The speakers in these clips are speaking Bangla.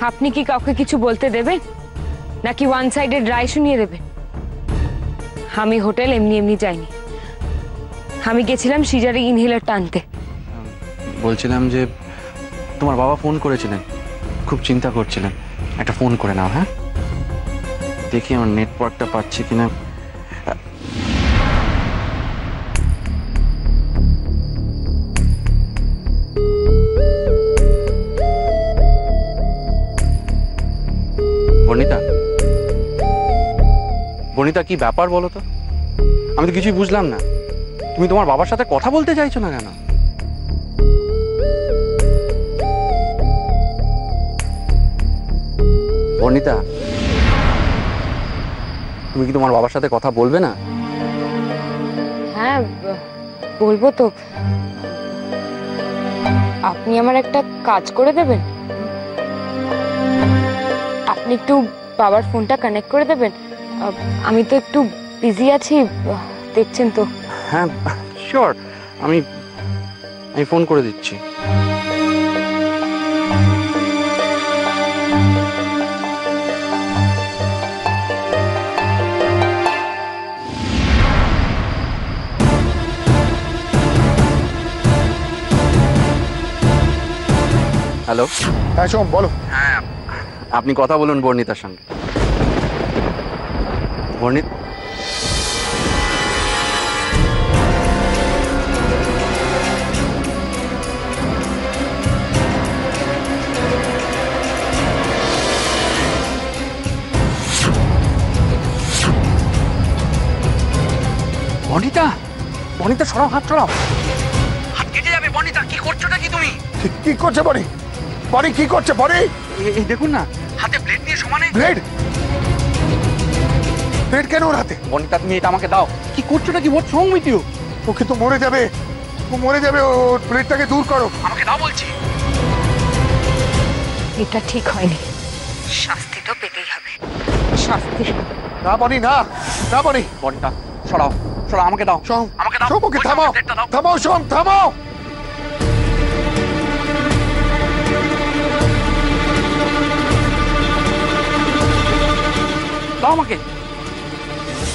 আপনি কি কাউকে কিছু বলতে দেবেন নাকি ওয়ান সাইডেড রায় শুনিয়ে দেবেন? আমি হোটেল এমনি এমনি যাইনি, আমি গেছিলাম সিজারে ইনহেলার টানতে। বলছিলাম যে তোমার বাবা ফোন করেছিলেন, খুব চিন্তা করছিলেন, একটা ফোন করে নাও। হ্যাঁ, দেখি আমার নেটওয়ার্কটা পাচ্ছে কিনা। বর্ণিতা, বর্ণিতা কি ব্যাপার বলো তো? আমি তো কিছুই বুঝলাম না। তুমি তোমার বাবার সাথে কথা বলতে চাইছো না কেন? বর্ণিতা, তুমি কি তোমার বাবার সাথে কথা বলবে না? হ্যাঁ বলবো তো। আপনি আমার একটা কাজ করে দেবেন? আপনি একটু বাবার ফোনটা কানেক্ট করে দেবেন? আমি তো একটু বিজি আছি, দেখছেন তো। হ্যাঁ শিওর, আমি ফোন করে দিচ্ছি। হ্যালো। হ্যাঁ সোম, বলো। হ্যাঁ, আপনি কথা বলুন বর্ণিতার সঙ্গে। বর্ণিত, বর্ণিতা, বর্ণিতা সরাও, হাত সরাও, হাত কেটে যাবে। বর্ণিতা কি করছোটা কি তুমি? কি করছে বনি? বনি কি করছে বনি? এই দেখুন না, হাতে ব্লেড নিয়ে সমানে। ব্লেড? ব্লেড কেন ওর হাতে? বর্ণিতা তুমি এটা আমাকে দাও। কি করছোটা কি? হোয়াটস রং উইথ ইউ? ও কিন্তু মরে যাবে, ও মরে যাবে। ওর ব্লেডটাকে দূর করো। আমাকে দাও বলছি। এটা ঠিক হয়নি, শাস্তি তো পেতেই হবে, শাস্তি। না বনি, না না বনি। বর্ণিতা সরাও, সরাও, আমাকে দাও। সোম, আমাকে দাও। সোম ওকে বলছি, থামাও, আমাকে ব্লেডটা দাও। থামাও সোম, থামাও। দাও আমাকে।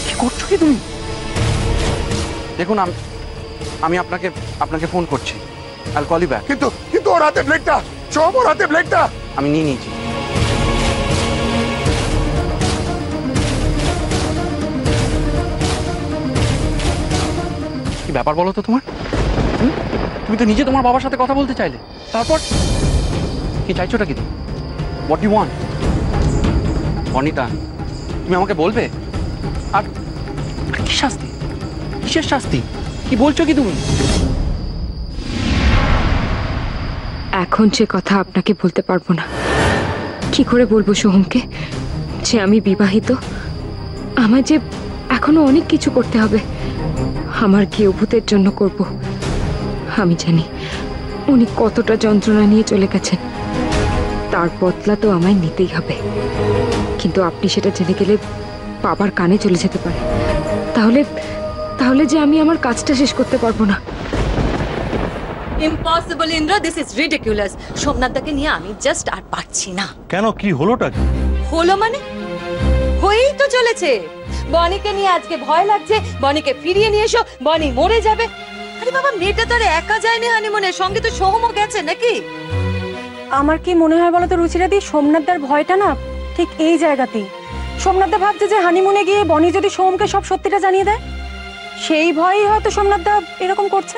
কি করছো কি তুমি? দেখুন আমি আপনাকে ফোন করছি। আইল কল ইউ ব্যাক। কিন্তু কিন্তু ওর হাতে ব্লেডটা, সোম ওর হাতে ব্লেডটা। আমি নিয়ে নিয়েছি। কি ব্যাপার বলো তো তোমার? তুমি তো নিজে তোমার বাবার সাথে কথা বলতে চাইলে, তারপর কি চাইছোটা কি? What you want? বর্ণিতা, তুমি আমাকে বলবে? আর কি শাস্তি? কিসের শাস্তি? কি বলছো কি তুমি? এখন যে কথা আপনাকে বলতে পারবো না। কি করে বলবো সোহমকে যে আমি বিবাহিত? আমার যে এখনো অনেক কিছু করতে হবে। আমার গৃহভূতের জন্য করব। আমি জানি উনি কতটা যন্ত্রণা নিয়ে চলে গেছেন, তার বদলা তো আমায় নিতেই হবে। কিন্তু আপনি সেটা জেনে গেলে বাবার কানে চলে যেতে পারে। তাহলে তাহলে যে আমি আমার কাজটা শেষ করতে পারবো না। Impossible Indra, this is ridiculous. সোমনাথদাকে নিয়ে আমি জাস্ট আর পারছি না। কেন, কি হলোটা কি? হলো মানে হয়েই তো চলেছে। বনিকে নিয়ে আজকে ভয় লাগছে, বনিকে ফিরিয়ে নিয়ে এসো, বনি মরে যাবে। আরে বাবা, মেয়েটা তো আর একা যায়নি হানিমুনের, সঙ্গে তো সোহমও গেছে নাকি? আমার কি মনে হয় বলতো রুচিরা দি, সোমনাথদার ভয়টা না ঠিক এই জায়গাতেই। সোমনাথদা ভাবছে যে হানিমুনে গিয়ে বনি যদি সোমকে সব সত্যিটা জানিয়ে দেয়, সেই ভয়ই হয়তো সোমনাথদা এরকম করছে।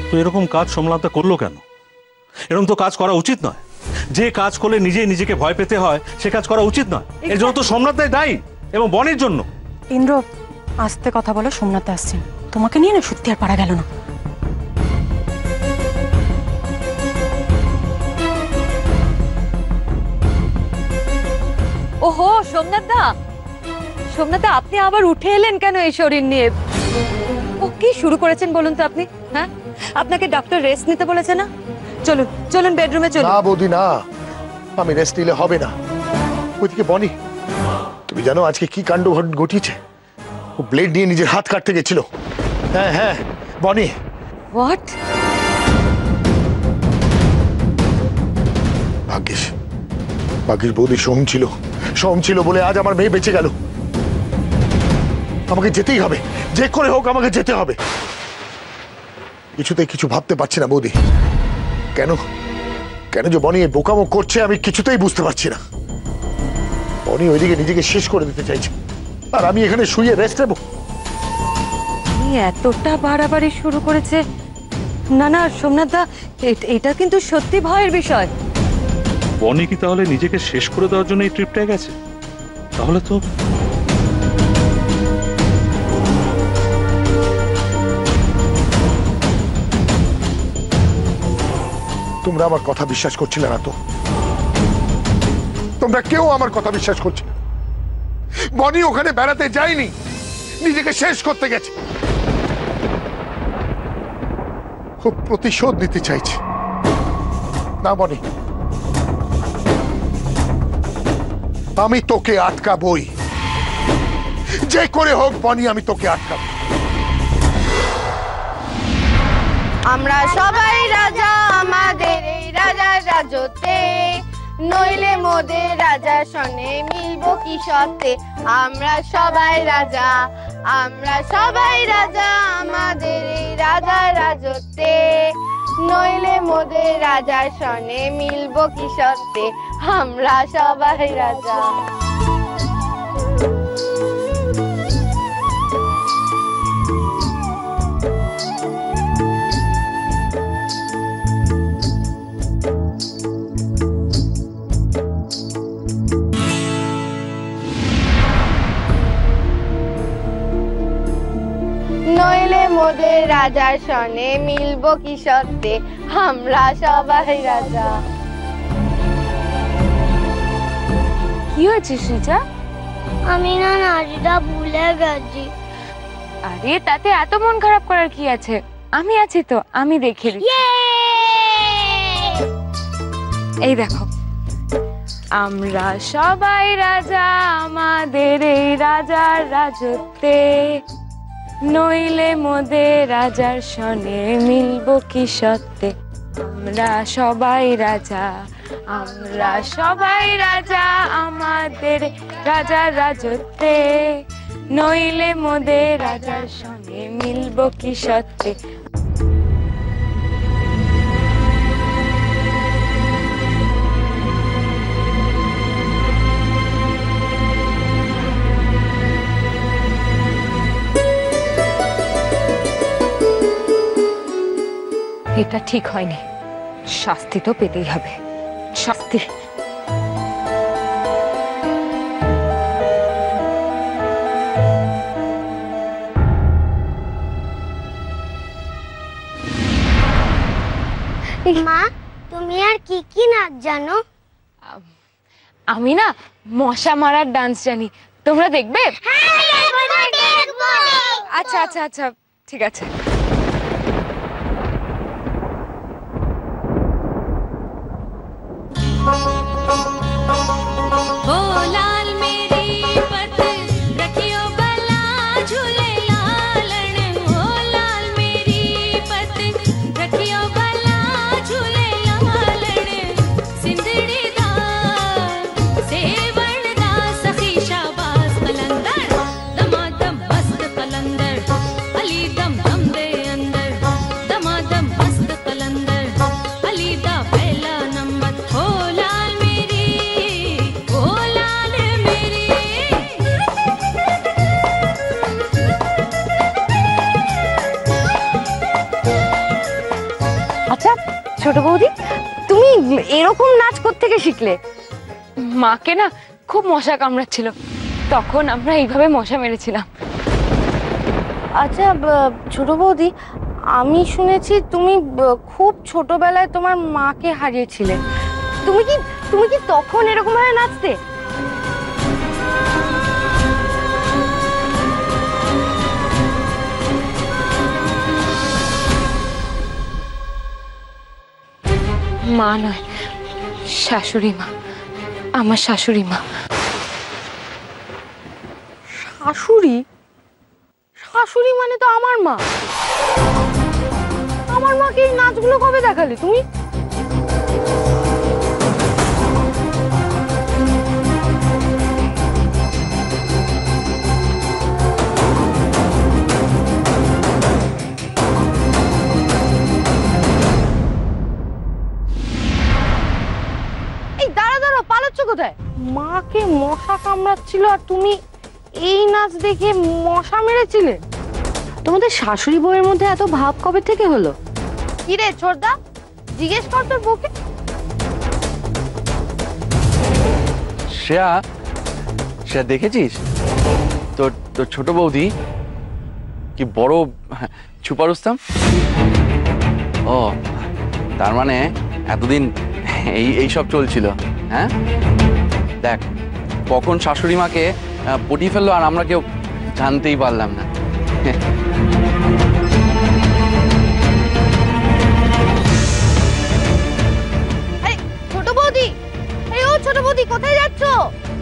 তো এরকম কাজ সোমনাথদা করলো কেন? এরকম তো কাজ করা উচিত নয়। যে কাজ করলে নিজেকে ভয় পেতে হয় সে কাজ করা উচিত নয়। এর জন্য তো সোমনাথদাই দায়ী, এবং বনের জন্য। ইন্দ্র, আস্তে কথা বলো, সোমনাথদা আসছেন। তোমাকে নিয়ে না সত্যি আর পারা গেল না। ওহো সোমনাথদা, সোমনাথদা আপনি আবার উঠে এলেন কেন এই শরীর নিয়ে? ও কি শুরু করেছেন বলুন তো আপনি? হ্যাঁ, আপনাকে ডক্টর রেস্ট নিতে বলেছে না? চলুন চলুন বেডরুমে চলুন। না বৌদি না, আমি রেস্ট নিলে হবে না। ওইদিকে বনি, তুমি জানো আজকে কি কাণ্ড ঘটিয়েছে? ও ব্লেড নিয়ে নিজের হাত কাটতে গেছিল। হ্যাঁ হ্যাঁ বনি। হোয়াট? বাকির বৌদি সোম ছিল বলে আজ আমার মেয়ে বেঁচে গেল। আমাকে যেতেই হবে, যে করে হোক আমাকে যেতে হবে। কিছুতেই কিছু ভাবতে পারছি না বৌদি। কেন কেন যে বনি এই বোকামো করছে আমি কিছুতেই বুঝতে পারছি না। বনি ওইদিকে নিজেকে শেষ করে দিতে চাইছে, আর আমি এখানে শুয়ে রেস্ট নেব। এতটা বাড়াবাড়ি শুরু করেছে। না না সোমনাথ দা, এটা কিন্তু সত্যি ভয়ের বিষয়। বনি কি তাহলে নিজেকে শেষ করে দেওয়ার জন্য এই ট্রিপটায় গেছে? তাহলে তো তোমরা আমার কথা বিশ্বাস করছিলে না তো? তোমরা কেউ আমার কথা বিশ্বাস করছে না। বনি ওখানে বেড়াতে যায়নি, নিজেকে শেষ করতে গেছে। খুব প্রতিশোধ নিতে চাইছে। না বনি, আমি তোকে আটকাবই, যে করে হোক বনি আমি তোকে আটকাবো। আমরা সবাই রাজা আমাদের এই রাজার রাজত্বে, নইলে মোদের রাজার সনে মিলবো কি সত্ত্বে। আমরা সবাই রাজা আমাদের এই রাজার রাজত্বে, নইলে মোদের রাজার সনে মিলবো কি সত্ত্বে। আমরা সবাই রাজা। নইলে মোদের রাজার সনে মিলবো কি সত্ত্বে। আমরা সবাই রাজা। কি হয়েছে সৃজা? আমি না নাচটা ভুলে গেছি। আরে তাতে এত মন খারাপ করার কি আছে? আমি আছি তো, আমি দেখে দিচ্ছি। এই দেখো, আমরা সবাই রাজা আমাদের এই রাজার রাজত্বে, নইলে মোদের রাজার সনে মিলবো কি সত্ত্বে। আমরা সবাই রাজা আমাদের রাজার রাজত্বে, নইলে মোদের রাজার সনে মিলবো কি সত্ত্বে। এটা ঠিক হয়নি, শাস্তি তো পেতেই হবে, শাস্তি। মা, তুমি আর কি কি নাচ জানো? আমি না মশা মারার ডান্স জানি, তোমরা দেখবে? আচ্ছা আচ্ছা আচ্ছা, ঠিক আছে। আচ্ছা ছোট বৌদি, তুমি এরকম নাচ কোত্থেকে শিখলে? মাকে না খুব মশা কামড়াচ্ছিল, তখন আমরা এইভাবে মশা মেরেছিলাম। আচ্ছা ছোট বৌদি, আমি শুনেছি তুমি খুব ছোটবেলায় তোমার মাকে হারিয়েছিলে। তুমি কি তখন এরকম ভাবে নাচতে? মা নয়, শাশুড়ি মা, আমার শাশুড়ি মা। শাশুড়ি? শাশুড়ি মানে তো আমার মা। আমার মাকে এই নাচগুলো কবে দেখালে তুমি? মশা কামড়াচ্ছিল আর তুমি এই নাচ দেখে মশা মেরেছিলে? তোমাদের শাশুড়ি বউয়ের মধ্যে এত ভাব কবে থেকে হলো? কি রে ছোটদা, জিজ্ঞেস কর তোর বউকে। শ্রেয়া, শ্রেয়া দেখেছিস তোর তোর ছোট বৌদি কি বড় ছুপা রুস্তাম? ও, তার মানে এতদিন এই সব চলছিল। হ্যাঁ, দেখ কখন শাশুড়ি মাকে পটিয়ে ফেললো আর আমরা কেউ জানতেই পারলাম না। ছোট বৌদি, ও ছোট বৌদি কোথায় যাচ্ছ?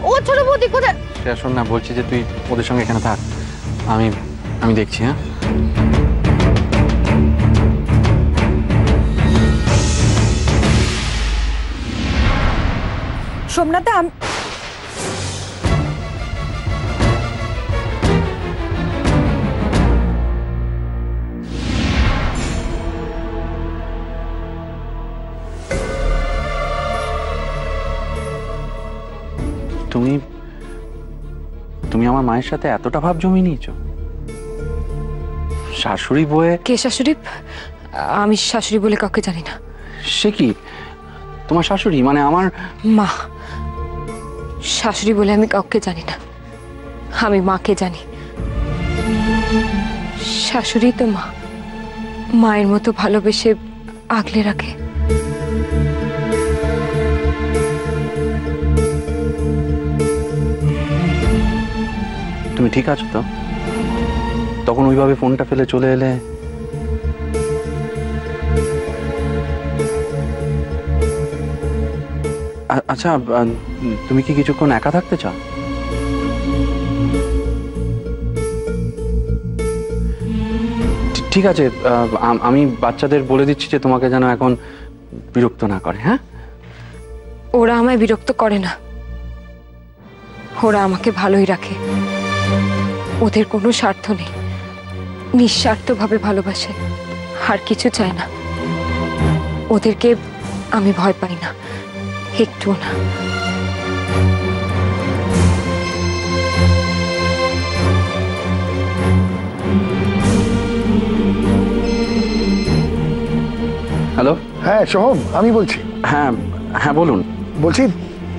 ও ছোট বৌদি কোথায়? শ্রেয়া শোন না, বলছি যে তুই ওদের সঙ্গে এখানে থাক, আমি আমি দেখছি। হ্যাঁ, সোমনাথ দা, তুমি তুমি আমার মায়ের সাথে এতটা ভাব জমিয়ে নিয়েছো? শাশুড়ি বয়ে? কে শাশুড়ি? আমি শাশুড়ি বলে কাউকে জানি না। সে কি, তোমার শাশুড়ি মানে আমার মা? শাশুড়ি বলে আমি কাউকে জানি না, আমি মাকে জানি। শাশুড়ি তো মা, মায়ের মতো ভালোবেসে আগলে রাখে। তুমি ঠিক আছো তো? তখন ওইভাবে ফোনটা ফেলে চলে এলে। আচ্ছা, তুমি কি কিছুক্ষণ একা থাকতে চাও? ঠিক আছে, আমি বাচ্চাদের বলে দিচ্ছি যে তোমাকে যেন এখন বিরক্ত না করে। হ্যাঁ, ওরা আমায় বিরক্ত করে না, ওরা আমাকে ভালোই রাখে। ওদের কোনো স্বার্থ নেই, নিঃস্বার্থভাবে ভালোবাসে, আর কিছু চায় না। ওদেরকে আমি ভয় পাই না, একটুও না। হ্যালো। হ্যাঁ সোহম, আমি বলছি। হ্যাঁ হ্যাঁ বলুন। বলছি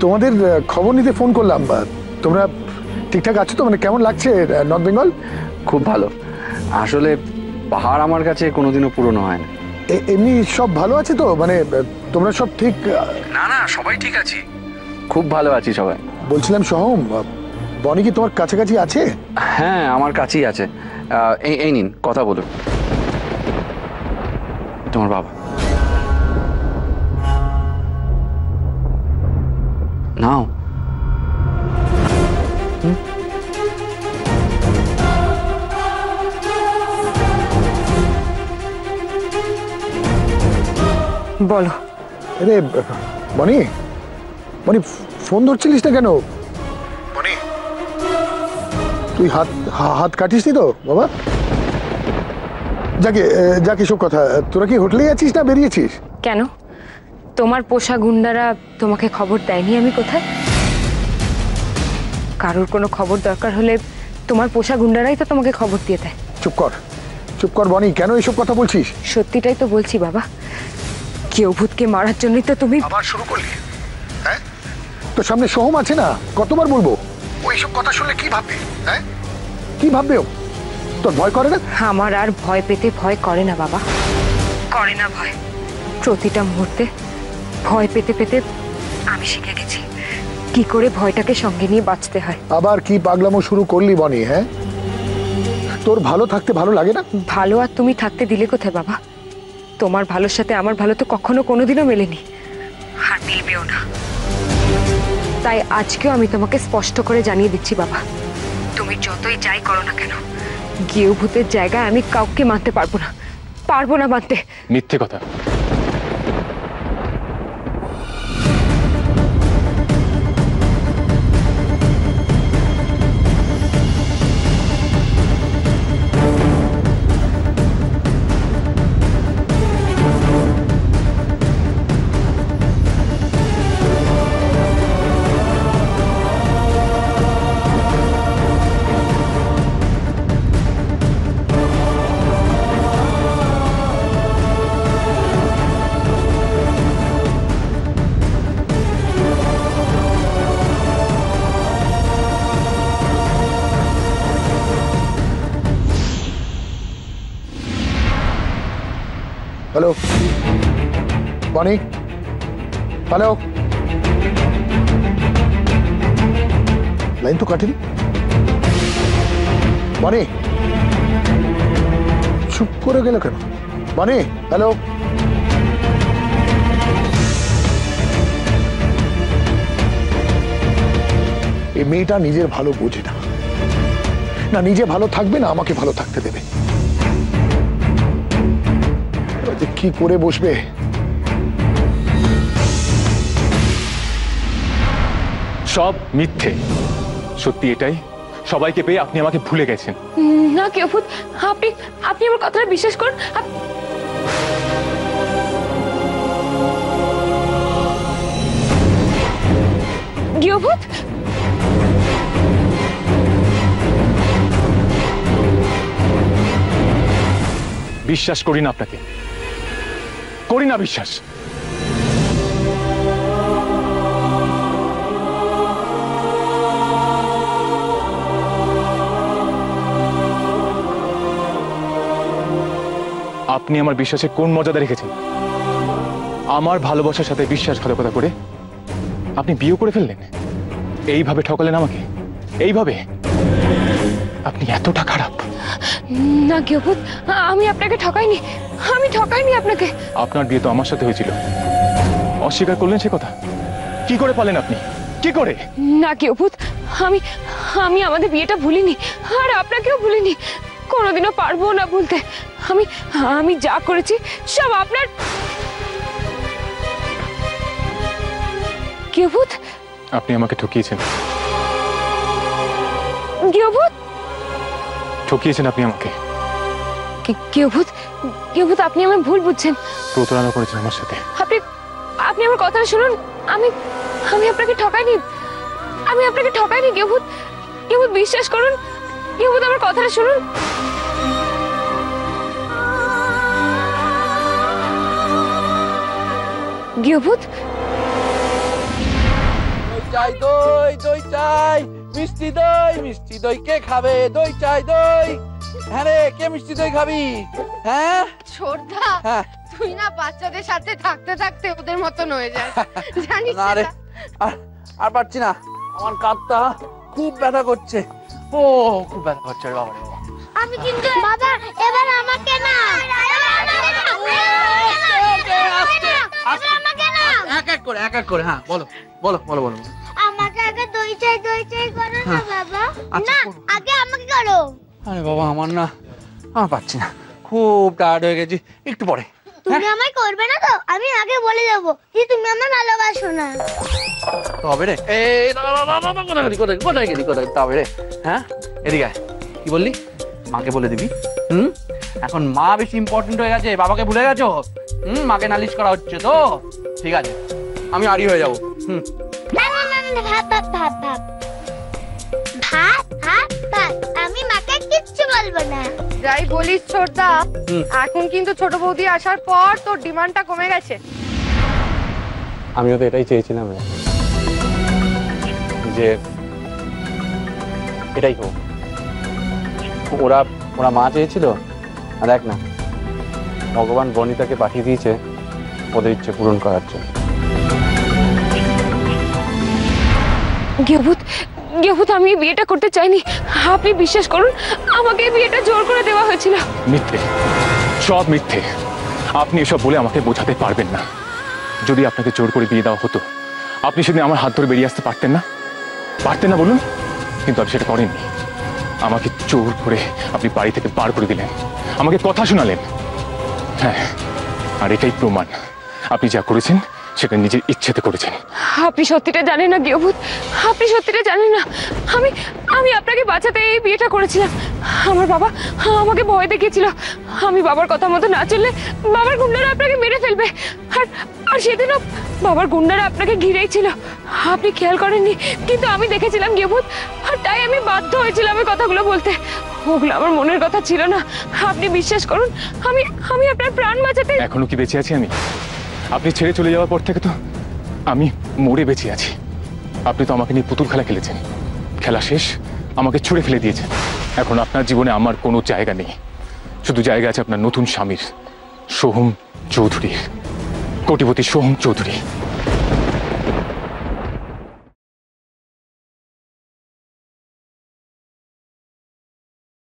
তোমাদের খবর নিতে ফোন করলাম। তোমরা ঠিকঠাক আছো তো? মানে কেমন লাগছে নর্থ বেঙ্গল? খুব ভালো। আসলে পাহাড় আমার কাছে কোনোদিনও পুরনো হয় না। এমনি সব ভালো আছে তো? মানে তোমরা সব ঠিক? না না, সবাই ঠিক আছি, খুব ভালো আছি সবাই। বলছিলাম সোহম, বনি কি তোমার কাছাকাছি আছে? হ্যাঁ, আমার কাছেই আছে। এই নিন, কথা বলুন। তোমার বাবা। নাও। বলো। আরে বনি, বনি ফোন ধরছিলিস না কেন? বনি, তুই হাত কাটিসনি তো বাবা? যাকে যাকে সব কথা, তোরা কি হোটেলে আছিস না বেরিয়েছিস? কেন, তোমার পোষা গুন্ডারা তোমাকে খবর দেয়নি আমি কোথায়? কারোর কোনো খবর দরকার হলে তোমার পোষা গুন্ডারাই তো তোমাকে খবর দিয়ে দেয়। চুপ কর, চুপ কর বনি, কেন এইসব কথা বলছিস? সত্যিটাই তো বলছি বাবা, কেউ ভূতকে মারার জন্যই তো তুমি আবার শুরু করলি। হ্যাঁ, তোর সামনে সোহম আছে না, কতবার বলবো? ওইসব কথা শুনলে কি ভাববে? হ্যাঁ, কি ভাববে ও? তোর ভয় করে না? আমার আর ভয় পেতে ভয় করে না বাবা, করে না ভয়। প্রতিটা মুহূর্তে ভয় পেতে পেতে আমি শিখে গেছি কি করে ভয়টাকে সঙ্গে নিয়ে বাঁচতে হয়। আবার কি পাগলামো শুরু করলি বনি? হ্যাঁ, তোর ভালো থাকতে ভালো লাগে না? ভালো আর তুমি থাকতে দিলে কোথায় বাবা? তোমার ভালোর সাথে আমার ভালো তো কখনো কোনোদিনও মেলেনি, আর মিলবেও না। তাই আজকেও আমি তোমাকে স্পষ্ট করে জানিয়ে দিচ্ছি বাবা, তুমি যতই যাই করো না কেন, গেও ভূতের জায়গায় আমি কাউকে মানতে পারবো না, পারবো না মানতে। মিথ্যে কথা। হ্যালো বনি, হ্যালো, লাইন তো কাটেনি। বনি চুপ করে গেল কেন? বনি, হ্যালো। এই মেয়েটা নিজের ভালো বোঝে না, না নিজে ভালো থাকবে না আমাকে ভালো থাকতে দেবে। কি করে বসবে? সব মিথ্যে। সত্যি এটাই, সবাইকে পেয়ে আপনি আমাকে ভুলে গেছেন। না গৃহভূত, আপনি আপনি আমার কথাটা বিশ্বাস করুন। গৃহভূত, বিশ্বাস করি না আপনাকে, করি না বিশ্বাস। আপনি আমার বিশ্বাসে কোন মর্যাদা রেখেছেন? আমার ভালোবাসার সাথে বিশ্বাসঘাতকতা করে আপনি বিয়ে করে ফেললেন। এইভাবে ঠকালেন আমাকে, এইভাবে। আপনি এতটা খারাপ। না গৃহভূত, আমি আপনাকে ঠকাইনি, আমি ঠকাইনি আপনাকে। আপনার বিয়ে তো আমার সাথে হয়েছিল, অস্বীকার করলেন সে কথা? কি করে পারলেন আপনি, কি করে? না গৃহভূত, আমি আমি আমাদের বিয়েটা ভুলিনি, আর আপনাকেও ভুলিনি, কোনোদিনও পারবো না ভুলতে। আমি আমি যা করেছি সব আপনার। গৃহভূত, আপনি আমাকে ঠকিয়েছেন, গৃহভূত, ঠকিয়েছেন আপনি আমাকে। গৃহভূত, গৃহভূত, আপনি আমার ভুল বুঝছেন। প্রতারণা করেছেন আমার সাথে। আপনি আপনি আমার কথাটা শুনুন। আমি আমি আপনাকে ঠকাইনি, আমি আপনাকে ঠকাইনি গৃহভূত। গৃহভূত বিশ্বাস করুন, গৃহভূত আমার কথাটা শুনুন। গৃহভূত, চাই দই, দই চাই, মিষ্টি দই, মিষ্টি দই কে খাবে? দই চাই দই। হ্যাঁ রে, কে মিষ্টি দই খাবি? হ্যাঁ ছোটদা, হ্যাঁ। তুই না বাচ্চাদের সাথে থাকতে থাকতে ওদের মতন হয়ে যায়, জানিস না রে, না? আর পারছি না, আমার কাঁধটা খুব ব্যথা করছে। ও খুব ব্যথা করছে রে বাবা রে বাবা। আমি কিন্তু বাবা এবার আমাকে না, এক এক করে, হ্যাঁ বলো বলো বলো বলো। আমাকে আগে দই চাই করো না বাবা। আচ্ছা, না করো। আগে আমাকে করো। আরে বাবা আমার না, আমার পারছি না, খুব টায়ার্ড হয়ে গেছি, একটু পরে। তুমি আমায় করবে না তো? আমি আগে বলে দেবো যে তুমি আমায় ভালোবাসো না। তবে রে, এই কোথায় গেলি তবে রে? হ্যাঁ এদিকে আয়। কি বললি? মাকে বলে দিবি? এখন মা বেশি ইম্পর্টেন্ট হয়ে গেছে, বাবাকে ভুলে গেছো? মাকে নালিশ করা হচ্ছে তো? ঠিক আছে, আমি আড়ি হয়ে যাবো। না না না না, ভাব আমি মাকে কিচ্ছু বলবো না। যাই বলিস ছোটদা, এখন কিন্তু ছোট বৌদি আসার পর তোর ডিমান্ডটা কমে গেছে। আমিও তো এটাই চেয়েছিলাম রে, যে এটাই হোক। ওরা ওরা মা চেয়েছিল, আর দেখ না, ভগবান বনিতাকে পাঠিয়ে দিয়েছে ওদের ইচ্ছে পূরণ করার জন্য। গৃহভূত, গৃহভূত, আমি এই বিয়েটা করতে চাইনি। আপনি বিশ্বাস করুন, আমাকে এই বিয়েটা জোর করে দেওয়া হয়েছিল। মিথ্যে, সব মিথ্যে। আপনি এসব বলে আমাকে বোঝাতে পারবেন না। যদি আপনাকে জোর করে বিয়ে দেওয়া হতো, আপনি সেদিন আমার হাত ধরে বেরিয়ে আসতে পারতেন না? পারতেন না বলুন? কিন্তু আপনি সেটা করেননি। আমাকে জোর করে আপনি বাড়ি থেকে বার করে দিলেন, আমাকে কথা শোনালেন। হ্যাঁ, আর এটাই প্রমাণ আপনি যা করেছেন সেটা নিজের ইচ্ছেতে করেছেন। আপনি সত্যিটা জানেন না গৃহভূত, আপনি সত্যিটা জানেন না। আমি আমি আপনাকে বাঁচাতে এই বিয়েটা করেছিলাম। আমার বাবা আমাকে ভয় দেখিয়েছিল, আমি বাবার কথা মতো না চললে বাবার গুন্ডারা আপনাকে মেরে ফেলবে। আর আর সেদিনও বাবার গুন্ডারা আপনাকে ঘিরেই ছিল, আপনি খেয়াল করেননি, কিন্তু আমি দেখেছিলাম গৃহভূত, আর তাই আমি বাধ্য হয়েছিলাম এই কথাগুলো বলতে। ওগুলো আমার মনের কথা ছিল না। আপনি বিশ্বাস করুন, আমি আমি আপনার প্রাণ বাঁচাতে। এখনো কি বেঁচে আছি আমি? আপনি ছেড়ে চলে যাওয়ার পর থেকে তো আমি মরে বেঁচে আছি। আপনি তো আমাকে নিয়ে পুতুল খেলা খেলেছেন, খেলা শেষ, আমাকে ছুঁড়ে ফেলে দিয়েছেন। এখন আপনার জীবনে আমার কোনো জায়গা নেই, শুধু জায়গা আছে আপনার নতুন স্বামীর, সোহম চৌধুরী, কোটিপতি সোহম চৌধুরী।